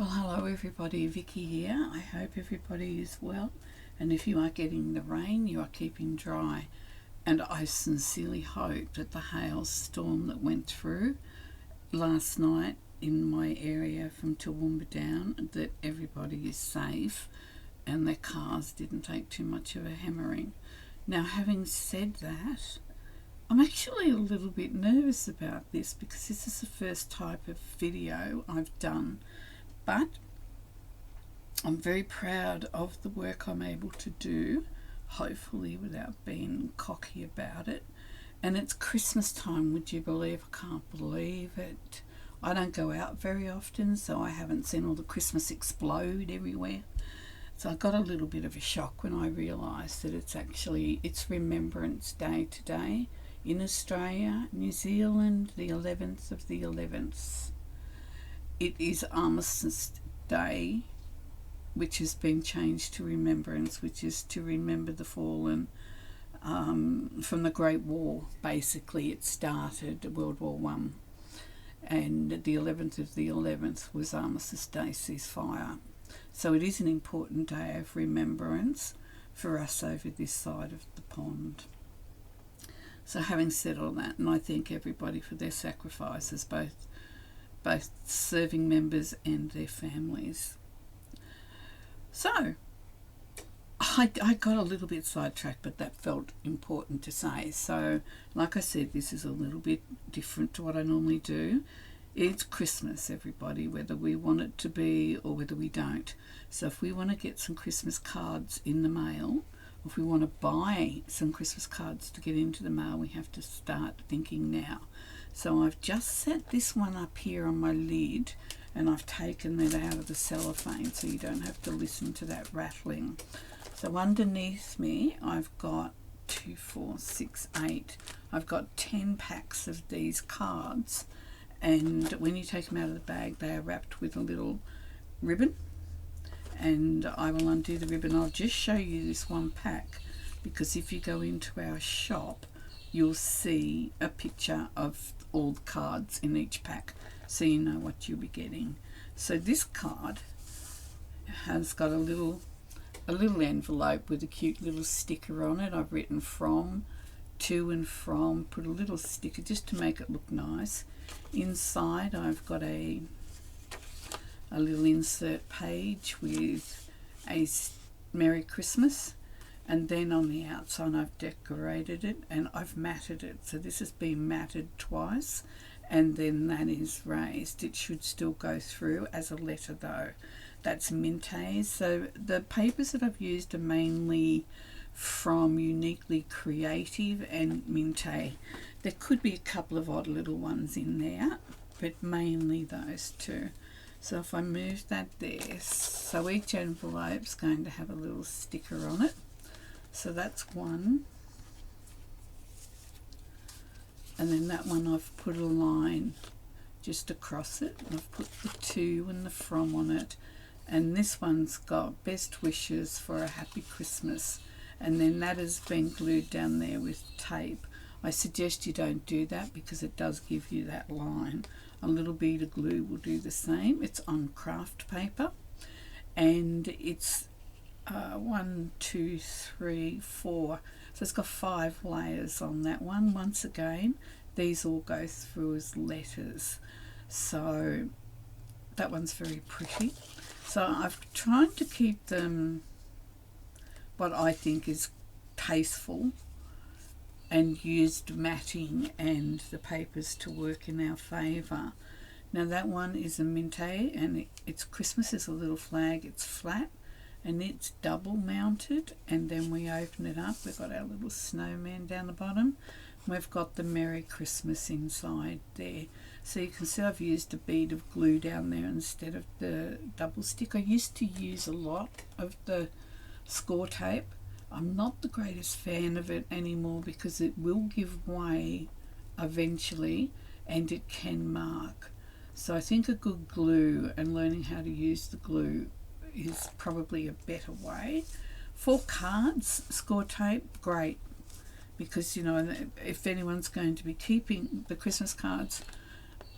Well, hello everybody, Vicky here. I hope everybody is well, and if you are getting the rain, you are keeping dry. And I sincerely hope that the hailstorm that went through last night in my area from Toowoomba down, that everybody is safe and their cars didn't take too much of a hammering. Now, having said that, I'm actually a little bit nervous about this because this is the first type of video I've done. But I'm very proud of the work I'm able to do, hopefully without being cocky about it. And it's Christmas time, would you believe? I can't believe it. I don't go out very often, so I haven't seen all the Christmas explode everywhere. So I got a little bit of a shock when I realised that it's Remembrance Day today in Australia, New Zealand, the 11th of the 11th. It is Armistice Day, which has been changed to Remembrance, which is to remember the fallen from the Great War. Basically, it started World War One, and the 11th of the 11th was Armistice Day ceasefire. So it is an important day of remembrance for us over this side of the pond. So having said all that, and I thank everybody for their sacrifices, both serving members and their families. So, I got a little bit sidetracked, but that felt important to say. So, like I said, this is a little bit different to what I normally do. It's Christmas, everybody, whether we want it to be or whether we don't. So if we want to get some Christmas cards in the mail, if we want to buy some Christmas cards to get into the mail, we have to start thinking now. So I've just set this one up here on my lid, and I've taken it out of the cellophane so you don't have to listen to that rattling. So underneath me I've got 2, 4, 6, 8. I've got 10 packs of these cards, and when you take them out of the bag they are wrapped with a little ribbon, and I will undo the ribbon. I'll just show you this one pack because if you go into our shop you'll see a picture of all the cards in each pack, so you know what you'll be getting. So this card has got a little envelope with a cute little sticker on it. I've written from, to and from, put a little sticker just to make it look nice. Inside I've got a little insert page with a Merry Christmas, and then on the outside I've decorated it and I've matted it. So this has been matted twice, and then that is raised. It should still go through as a letter though. That's Mintay. So the papers that I've used are mainly from Uniquely Creative and Mintay. There could be a couple of odd little ones in there, but mainly those two. So if I move that there, so each envelope's going to have a little sticker on it. So that's one. And then that one I've put a line just across it. I've put the to and the from on it. And this one's got best wishes for a happy Christmas. And then that has been glued down there with tape. I suggest you don't do that because it does give you that line. A little bead of glue will do the same. It's on craft paper, and it's 1, 2, 3, 4. So it's got 5 layers on that one. Once again, these all go through as letters. So that one's very pretty. So I've tried to keep them what I think is tasteful, and used matting and the papers to work in our favour. Now that one is a Mintay, and it's Christmas is a little flag. It's flat and it's double mounted, and then we open it up. We've got our little snowman down the bottom. We've got the Merry Christmas inside there. So you can see I've used a bead of glue down there instead of the double stick. I used to use a lot of the score tape. I'm not the greatest fan of it anymore because it will give way eventually and it can mark. So I think a good glue and learning how to use the glue is probably a better way. For cards, score tape, great, because you know, if anyone's going to be keeping the Christmas cards,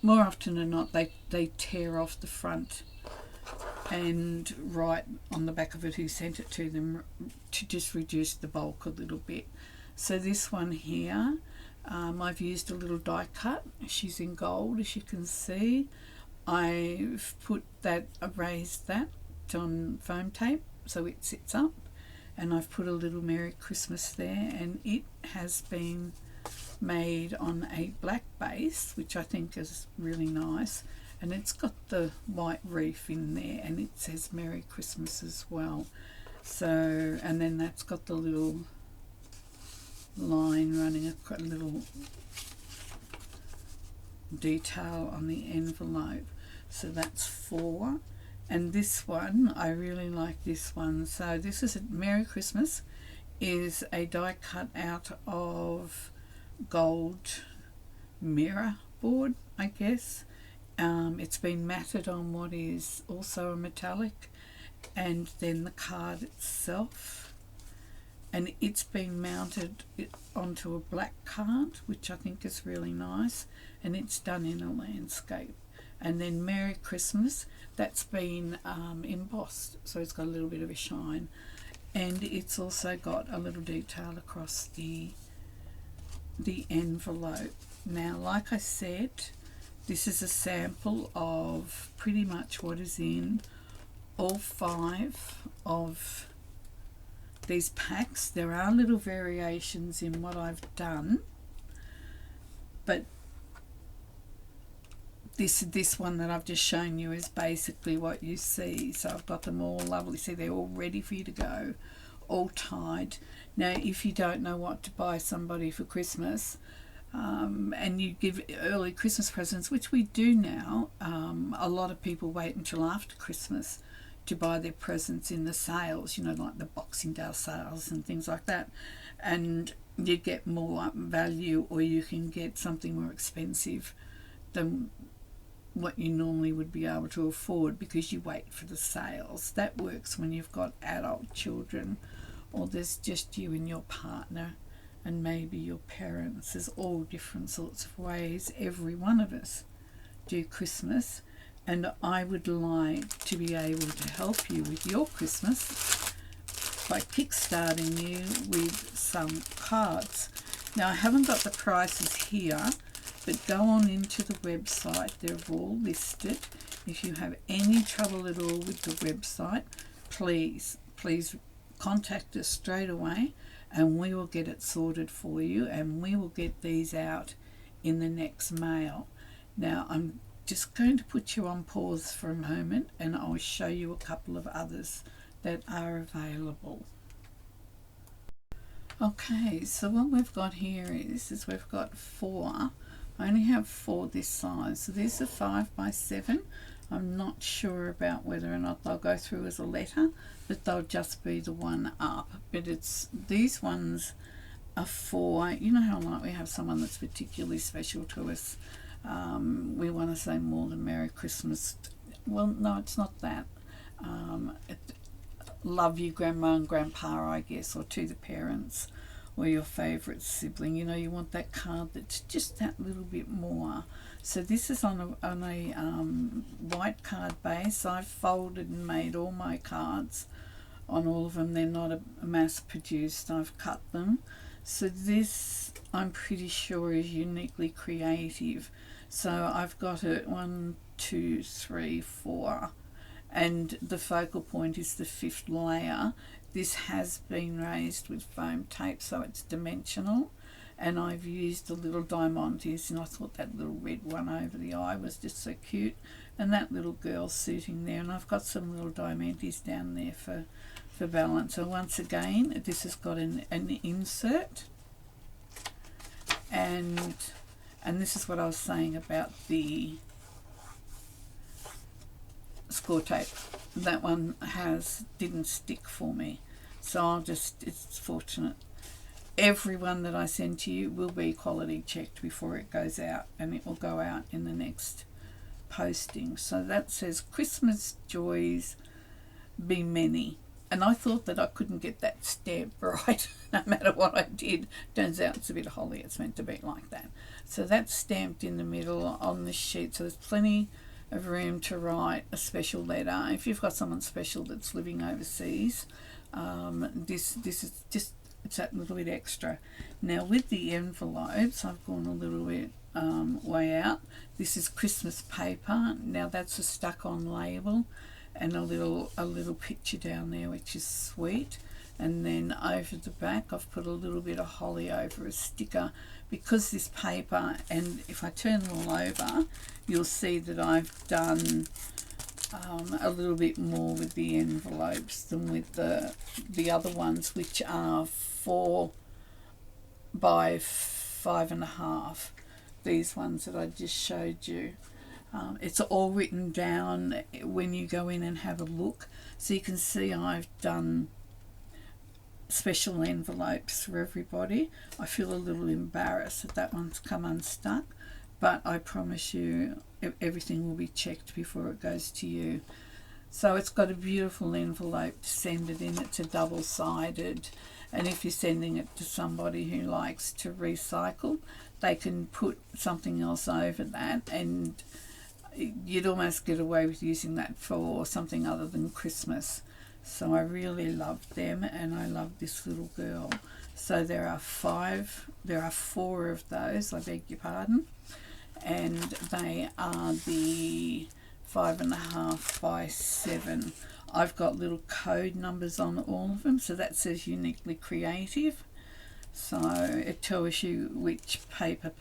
more often than not they tear off the front and write on the back of it who sent it to them to just reduce the bulk a little bit. So this one here, I've used a little die cut. She's in gold, as you can see. I've put that, erased that on foam tape so it sits up, and I've put a little Merry Christmas there, and it has been made on a black base, which I think is really nice, and it's got the white reef in there, and it says Merry Christmas as well. So, and then that's got the little line running, a little detail on the envelope. So that's 4. And this one, I really like this one. So this is a Merry Christmas, is a die cut out of gold mirror board, I guess. It's been matted on what is also a metallic, and then the card itself, and it's been mounted onto a black card, which I think is really nice, and it's done in a landscape. And then Merry Christmas, that's been embossed, so it's got a little bit of a shine, and it's also got a little detail across the envelope. Now, like I said, this is a sample of pretty much what is in all 5 of these packs. There are little variations in what I've done, but this one that I've just shown you is basically what you see. So I've got them all lovely. See, they're all ready for you to go, all tied. Now, if you don't know what to buy somebody for Christmas, and you give early Christmas presents, which we do now, a lot of people wait until after Christmas to buy their presents in the sales, you know, like the Boxing Day sales and things like that, and you get more value, or you can get something more expensive than what you normally would be able to afford because you wait for the sales. That works when you've got adult children, or there's just you and your partner and maybe your parents. There's all different sorts of ways every one of us do Christmas, and I would like to be able to help you with your Christmas by kickstarting you with some cards. Now, I haven't got the prices here, but go on into the website. They're all listed. If you have any trouble at all with the website, please contact us straight away, and we will get it sorted for you, and we will get these out in the next mail. Now, I'm just going to put you on pause for a moment, and I'll show you a couple of others that are available. Okay, so what we've got here is we've got 4. I only have 4 this size. So these are 5 by 7. I'm not sure about whether or not they'll go through as a letter, but they'll just be the one up. But it's, these ones are for, you know how like we have someone that's particularly special to us. We want to say more than Merry Christmas. Well, no, it's not that. Love you, Grandma and Grandpa, I guess, or to the parents, or your favourite sibling. You know, you want that card that's just that little bit more. So this is on a white card base. I've folded and made all my cards on all of them. They're not mass produced. I've cut them. So this, I'm pretty sure, is uniquely creative. So I've got it 1, 2, 3, 4, and the focal point is the 5th layer. This has been raised with foam tape, so it's dimensional, and I've used the little diamantes, and I thought that little red one over the eye was just so cute, and that little girl suiting there, and I've got some little diamantes down there for balance. So once again, this has got an insert, and this is what I was saying about the score tape. That one didn't stick for me, so it's fortunate. Every one that I send to you will be quality checked before it goes out, and it will go out in the next posting. So that says Christmas joys be many, and I thought that I couldn't get that stamp right no matter what I did. Turns out it's a bit holly, it's meant to be like that. So that's stamped in the middle on the sheet, so there's plenty of room to write a special letter. If you've got someone special that's living overseas, this is just, it's that little bit extra. Now with the envelopes, I've gone a little bit way out. This is Christmas paper. Now that's a stuck-on label, and a little picture down there, which is sweet. And then over the back, I've put a little bit of holly over a sticker, because this paper, and if I turn it all over, you'll see that I've done a little bit more with the envelopes than with the other ones, which are 4 by 5.5. These ones that I just showed you. It's all written down when you go in and have a look, so you can see I've done special envelopes for everybody. I feel a little embarrassed that one's come unstuck, but I promise you everything will be checked before it goes to you. So it's got a beautiful envelope to send it in. It's a double-sided, and if you're sending it to somebody who likes to recycle, they can put something else over that, and you'd almost get away with using that for something other than Christmas. So I really love them, and I love this little girl. So there are 4 of those, I beg your pardon, and they are the 5.5 by 7. I've got little code numbers on all of them, so that says uniquely creative. So it tells you which paper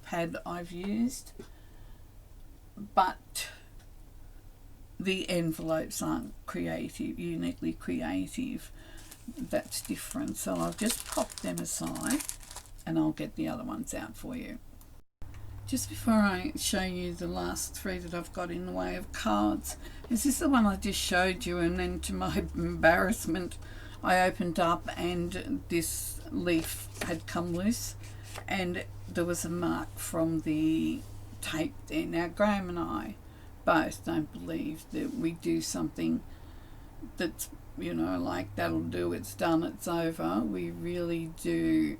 pad I've used, but the envelopes aren't creative, uniquely creative. That's different. So I'll just pop them aside and I'll get the other ones out for you. Just before I show you the last 3 that I've got in the way of cards, is this the one I just showed you, and then to my embarrassment I opened up and this leaf had come loose and there was a mark from the tape there. Now Graham and I both don't believe that we do something that's, you know, like that'll do, it's done, it's over. We really do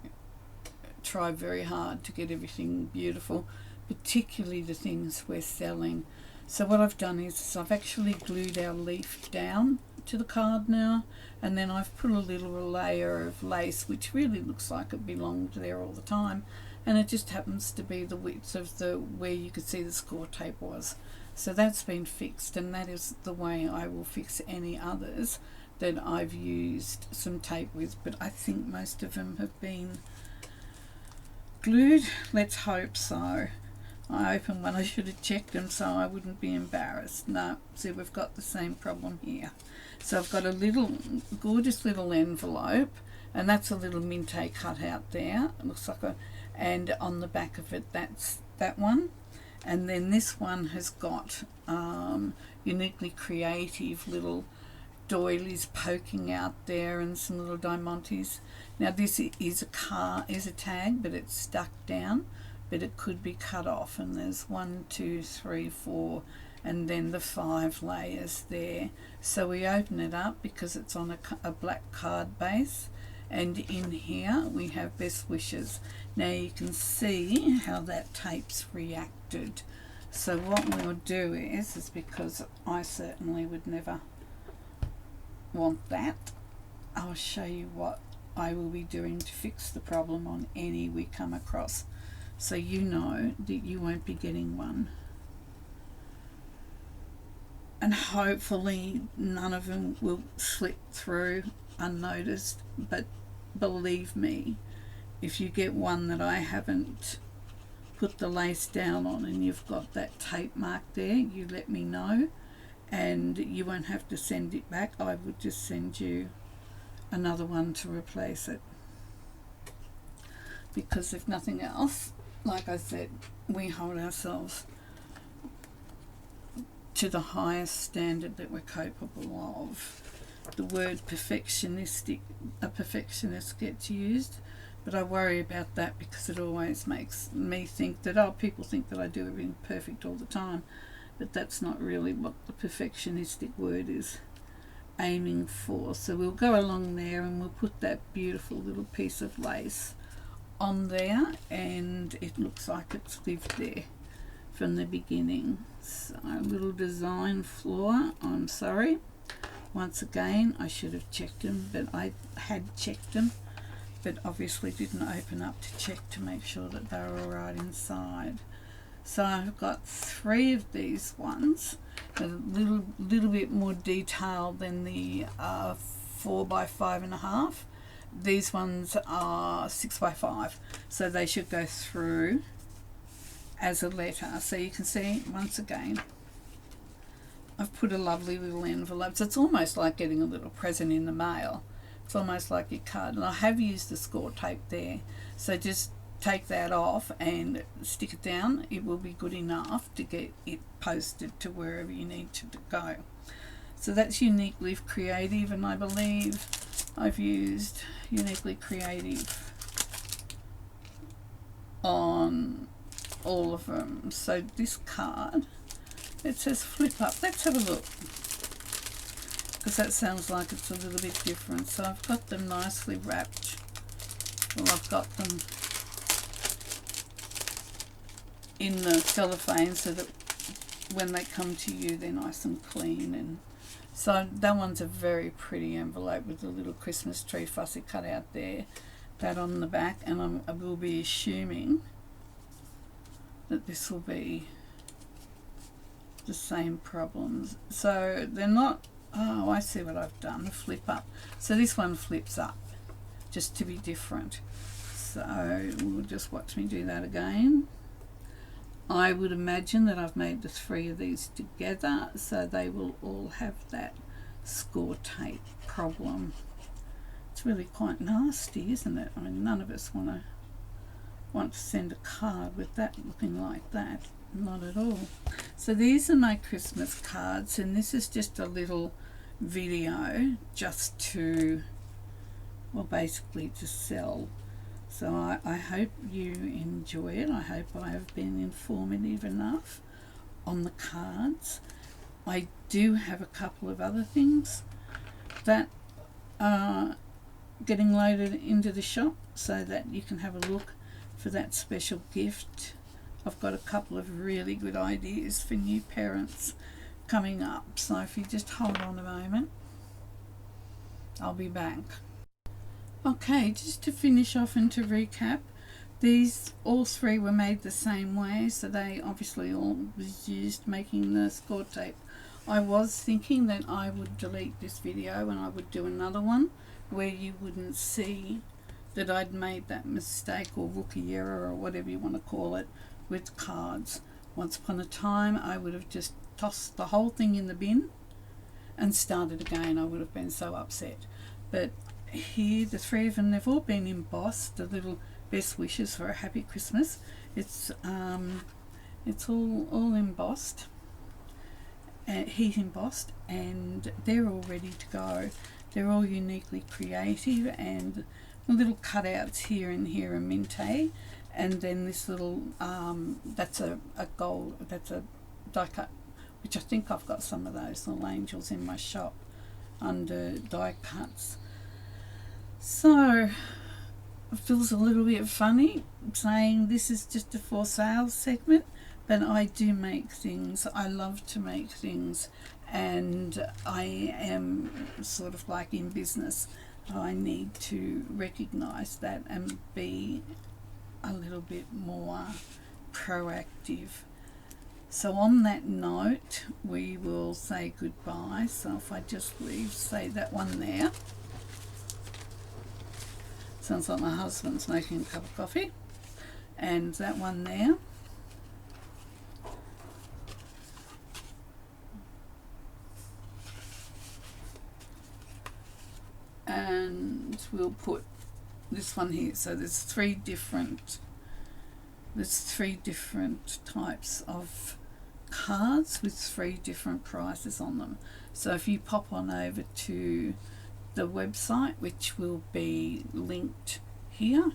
try very hard to get everything beautiful, particularly the things we're selling. So what I've done is I've actually glued our leaf down to the card now, and then I've put a little layer of lace which really looks like it belonged there all the time, and it just happens to be the width of the where you could see the score tape was. So that's been fixed, and that is the way I will fix any others that I've used some tape with, but I think most of them have been glued. Let's hope so. I opened one, I should have checked them so I wouldn't be embarrassed. No, see, we've got the same problem here. So I've got a little gorgeous little envelope, and that's a little Minte cut out there. It looks like a, and on the back of it, that's that one. And then this one has got uniquely creative little doilies poking out there and some little diamantes. Now this is a tag, but it's stuck down, but it could be cut off, and there's 1, 2, 3, 4, and then the 5 layers there. So we open it up because it's on a black card base, and in here we have best wishes. Now you can see how that tape's reacted. So what we'll do is because I certainly would never want that, I'll show you what I will be doing to fix the problem on any we come across, so you know that you won't be getting one. And hopefully none of them will slip through unnoticed, but believe me, if you get one that I haven't put the lace down on and you've got that tape mark there, you let me know, and you won't have to send it back. I would just send you another one to replace it, because if nothing else, like I said, we hold ourselves to the highest standard that we're capable of. The word perfectionistic, a perfectionist gets used, but I worry about that because it always makes me think that, oh, people think that I do everything perfect all the time, but that's not really what the perfectionistic word is aiming for. So we'll go along there and we'll put that beautiful little piece of lace on there, and it looks like it's lived there from the beginning. So a little design flaw, I'm sorry. Once again, I should have checked them, but I had checked them, but obviously didn't open up to check to make sure that they were all right inside. So I've got 3 of these ones, a little bit more detail than the 4 by 5.5. These ones are 6 by 5, so they should go through as a letter. So you can see once again, I've put a lovely little envelope. So it's almost like getting a little present in the mail. It's almost like your card. And I have used the score tape there. So just take that off and stick it down. It will be good enough to get it posted to wherever you need to go. So that's Uniquely Creative, and I believe I've used Uniquely Creative on all of them. So this card, it says flip up. Let's have a look, because that sounds like it's a little bit different. So I've got them nicely wrapped. Well, I've got them in the cellophane so that when they come to you they're nice and clean. And so that one's a very pretty envelope with a little Christmas tree fussy cut out there, that on the back, and I will be assuming that this will be the same problems. So they're not, oh, I see what I've done, flip up. So this one flips up just to be different. So we'll just watch me do that again. I would imagine that I've made the 3 of these together, so they will all have that score tape problem. It's really quite nasty, isn't it? I mean, none of us want to send a card with that looking like that. Not at all. So these are my Christmas cards, and this is just a little video just to, well, basically to sell. So I hope you enjoy it. I hope I have been informative enough on the cards. I do have a couple of other things that are getting loaded into the shop so that you can have a look for that special gift. I've got a couple of really good ideas for new parents coming up. So if you just hold on a moment, I'll be back. Okay, just to finish off and to recap, these all 3 were made the same way, so they obviously all was used making the score tape. I was thinking that I would delete this video and I would do another one where you wouldn't see that I'd made that mistake or rookie error or whatever you want to call it with cards. Once upon a time I would have just tossed the whole thing in the bin and started again. I would have been so upset. But here, the 3 of them, they've all been embossed, the little best wishes for a happy Christmas. It's all embossed, heat embossed, and they're all ready to go. They're all Uniquely Creative, and the little cutouts here and here are Minte, and then this little that's a gold, that's a die cut, which I think I've got some of those little angels in my shop under die cuts. So it feels a little bit funny saying this is just a for sale segment, but I do make things. I love to make things, and I am sort of like in business. I need to recognize that and be a little bit more proactive. So on that note, we will say goodbye. So if I just leave, say that one there. Sounds like my husband's making a cup of coffee. And that one there. And we'll put this one here. So there's 3 different types of cards with 3 different prices on them. So if you pop on over to the website, which will be linked here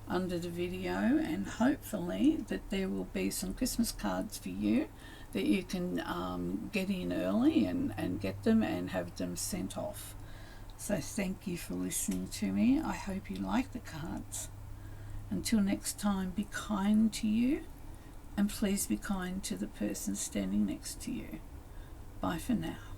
under the video, and hopefully that there will be some Christmas cards for you that you can get in early and get them and have them sent off. So thank you for listening to me. I hope you like the cards. Until next time, be kind to you and please be kind to the person standing next to you. Bye for now.